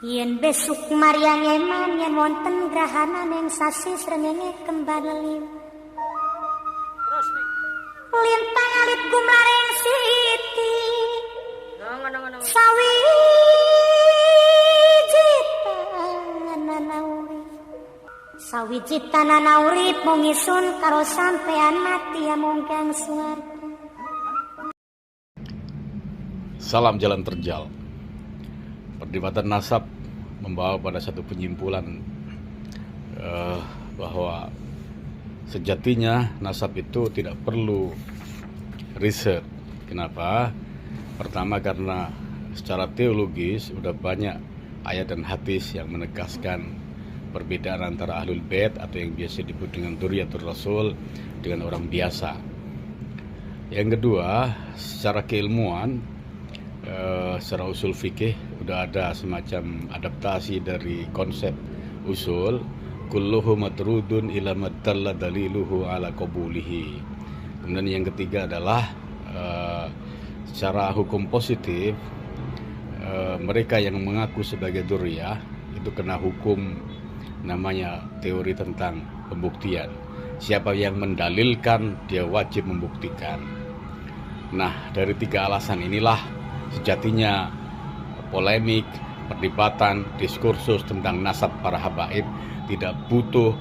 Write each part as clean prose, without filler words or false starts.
Yen besuk Maryang eman yen wonten grahana ning sasi srengenge kembar leliw. Terus nih. Lintang alit gumlareng siti. Ngono. Sawiji tanana urip mung isun karo sampean mati amung kang swarga. Salam jalan terjal. Perdebatan nasab membawa pada satu penyimpulan bahwa sejatinya nasab itu tidak perlu riset. Kenapa? Pertama karena secara teologis sudah banyak ayat dan hadis yang menegaskan perbedaan antara ahlul bait atau yang biasa disebut dengan dzurriyyatur rasul dengan orang biasa. Yang kedua, secara keilmuan, secara usul fikih udah ada semacam adaptasi dari konsep usul kulluhu matrudun ila madalla daliluhu ala qabulihi. Kemudian yang ketiga adalah secara hukum positif, mereka yang mengaku sebagai dzurriyyah itu kena hukum namanya teori tentang pembuktian. Siapa yang mendalilkan dia wajib membuktikan. Nah, dari tiga alasan inilah sejatinya polemik, perdebatan, diskursus tentang nasab para habaib tidak butuh,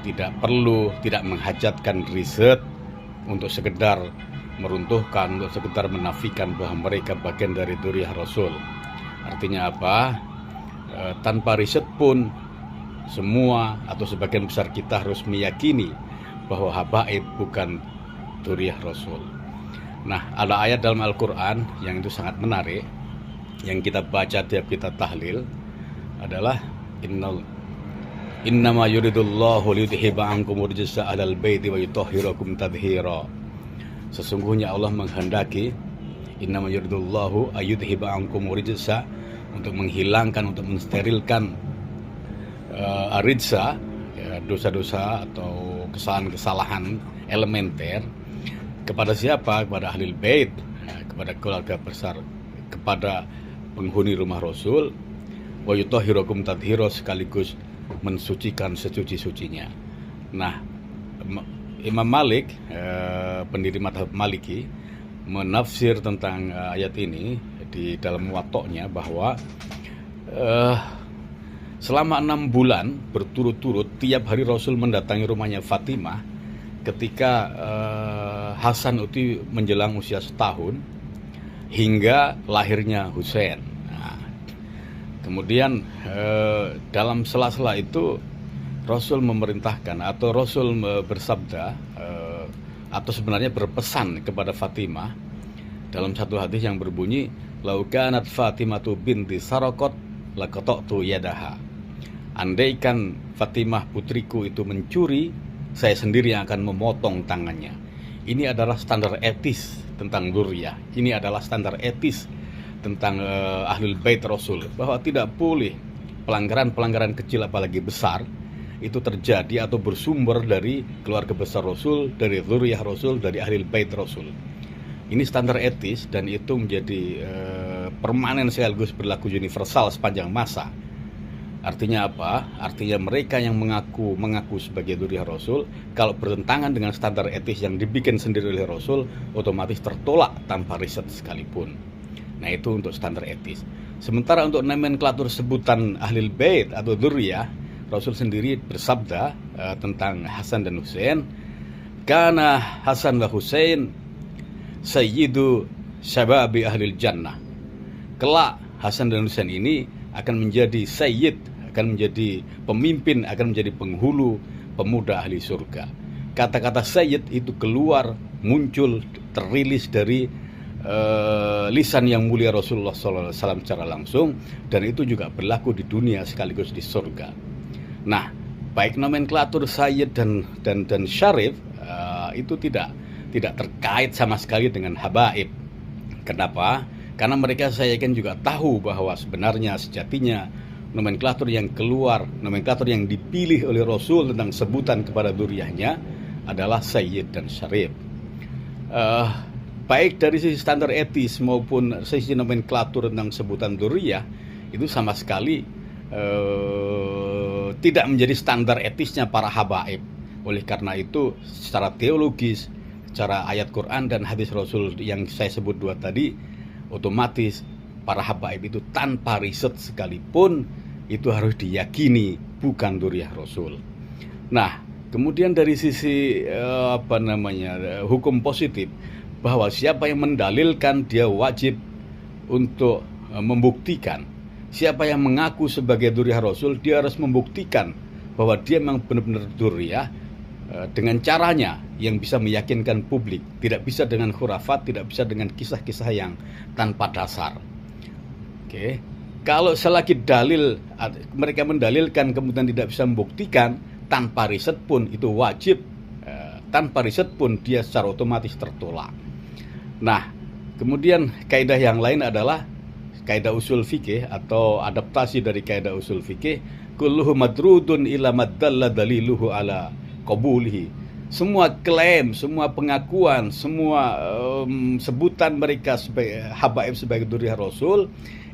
tidak perlu, tidak menghajatkan riset untuk sekedar meruntuhkan, untuk sekedar menafikan bahwa mereka bagian dari dzurriyyah Rasul. Artinya apa? Tanpa riset pun semua atau sebagian besar kita harus meyakini bahwa habaib bukan dzurriyyah Rasul. Nah, ada ayat dalam Al-Quran yang itu sangat menarik, yang kita baca tiap kita tahlil adalah innama yuridullahu liyudhiba ankum rijsa ahlal baiti wa yutahhirakum tadhira. Sesungguhnya Allah menghendaki innama yuridullahu ayudhiba ankum rijsa, untuk menghilangkan, untuk mensterilkan aridsa, dosa-dosa atau kesalahan-kesalahan elementer. Kepada siapa? Kepada ahlul bait, kepada keluarga besar, kepada penghuni rumah Rasul. Wa yutahhirukum tadhira, sekaligus mensucikan sesuci-sucinya. Nah, Imam Malik, pendiri mazhab Maliki, menafsir tentang ayat ini di dalam Muwatta'nya bahwa selama 6 bulan berturut-turut tiap hari Rasul mendatangi rumahnya Fatimah ketika Hasan itu menjelang usia setahun hingga lahirnya Husain. Nah, kemudian dalam sela-sela itu Rasul memerintahkan atau Rasul bersabda atau sebenarnya berpesan kepada Fatimah dalam satu hadis yang berbunyi, "Lau kanat Fatimatu binti Saraqat laqata'tu yadaha." Andaikan Fatimah putriku itu mencuri, saya sendiri yang akan memotong tangannya. Ini adalah standar etis tentang dzurriyyah. Ini adalah standar etis tentang ahlul bait Rasul, bahwa tidak boleh pelanggaran-pelanggaran kecil apalagi besar itu terjadi atau bersumber dari keluarga besar Rasul, dari dzurriyyah Rasul, dari ahlul bait Rasul. Ini standar etis dan itu menjadi permanen sekaligus berlaku universal sepanjang masa. Artinya apa? Artinya mereka yang mengaku sebagai dzurriyyah Rasul, kalau bertentangan dengan standar etis yang dibikin sendiri oleh Rasul, otomatis tertolak tanpa riset sekalipun. Nah, itu untuk standar etis. Sementara untuk nomenklatur sebutan ahlul bait atau dzurriyyah, Rasul sendiri bersabda tentang Hasan dan Husain, "Kana Hasan wa Husain sayyidu syababi ahlil jannah." Kelak Hasan dan Husain ini akan menjadi sayyid, akan menjadi pemimpin, akan menjadi penghulu pemuda ahli surga. Kata-kata sayyid itu keluar, muncul, terilis dari lisan yang mulia Rasulullah SAW secara langsung, dan itu juga berlaku di dunia sekaligus di surga. Nah, baik nomenklatur sayyid dan syarif itu tidak terkait sama sekali dengan habaib. Kenapa? Karena mereka, saya yakin, juga tahu bahwa sebenarnya sejatinya nomenklatur yang keluar, nomenklatur yang dipilih oleh Rasul tentang sebutan kepada dzurriyyahnya adalah sayyid dan syarif. Baik dari sisi standar etis maupun sisi nomenklatur tentang sebutan dzurriyyah, itu sama sekali tidak menjadi standar etisnya para habaib. Oleh karena itu, secara teologis, secara ayat Quran dan hadis Rasul yang saya sebut dua tadi, otomatis para habaib itu tanpa riset sekalipun itu harus diyakini bukan dzurriyyah Rasul. Nah, kemudian dari sisi hukum positif, bahwa siapa yang mendalilkan dia wajib untuk membuktikan. Siapa yang mengaku sebagai dzurriyyah Rasul, dia harus membuktikan bahwa dia memang benar-benar dzurriyyah dengan caranya yang bisa meyakinkan publik. Tidak bisa dengan khurafat, tidak bisa dengan kisah-kisah yang tanpa dasar. Oke. Kalau selagi dalil mereka mendalilkan kemudian tidak bisa membuktikan, tanpa riset pun itu wajib, tanpa riset pun dia secara otomatis tertolak. Nah, kemudian kaidah yang lain adalah kaidah usul fikih atau adaptasi dari kaidah usul fikih, kulluhu madrudun ila maddalla daliluhu ala qabulihi. Semua klaim, semua pengakuan, semua sebutan mereka sebagai habaib sebagai dzurriyyah Rasul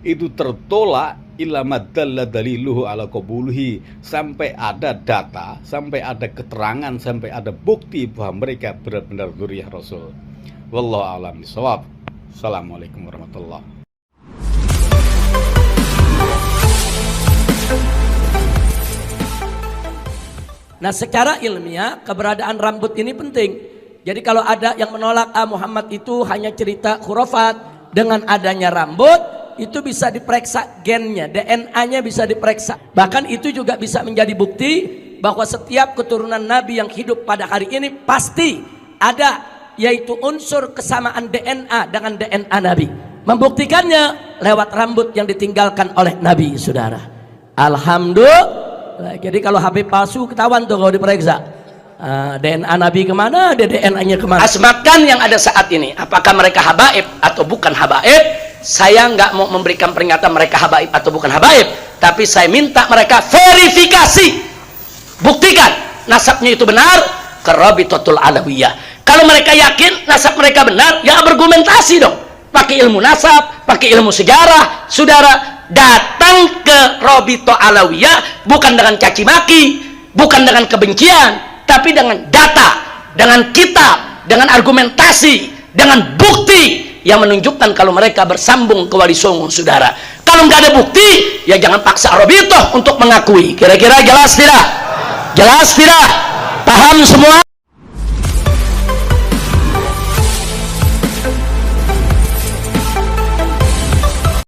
itu tertolak ila maddalla daliluhu ala qabulihi, sampai ada data, sampai ada keterangan, sampai ada bukti bahwa mereka benar-benar dzurriyyah Rasul. Wallahu a'lam bishawab. Assalamualaikum warahmatullahi. Nah, secara ilmiah keberadaan rambut ini penting. Jadi kalau ada yang menolak Muhammad itu hanya cerita khurafat, dengan adanya rambut itu bisa diperiksa gennya, DNA-nya bisa diperiksa. Bahkan itu juga bisa menjadi bukti bahwa setiap keturunan Nabi yang hidup pada hari ini pasti ada, yaitu unsur kesamaan DNA dengan DNA Nabi. Membuktikannya lewat rambut yang ditinggalkan oleh Nabi, saudara. Alhamdulillah. Jadi kalau Habib palsu ketahuan tuh kalau diperiksa. DNA Nabi kemana, DNA-nya kemana. Asmakan yang ada saat ini, apakah mereka habaib atau bukan habaib? Saya nggak mau memberikan peringatan mereka habaib atau bukan habaib, tapi saya minta mereka verifikasi, buktikan nasabnya itu benar ke Rabitatul Alawiyah. Kalau mereka yakin nasab mereka benar, ya argumentasi dong, pakai ilmu nasab, pakai ilmu sejarah. Saudara datang ke Rabitatul Alawiyah bukan dengan caci maki, bukan dengan kebencian, tapi dengan data, dengan kitab, dengan argumentasi, dengan bukti yang menunjukkan kalau mereka bersambung ke Wali Songo, saudara. Kalau nggak ada bukti, ya jangan paksa Rabithah untuk mengakui. Kira-kira jelas tidak? Jelas tidak? Paham semua?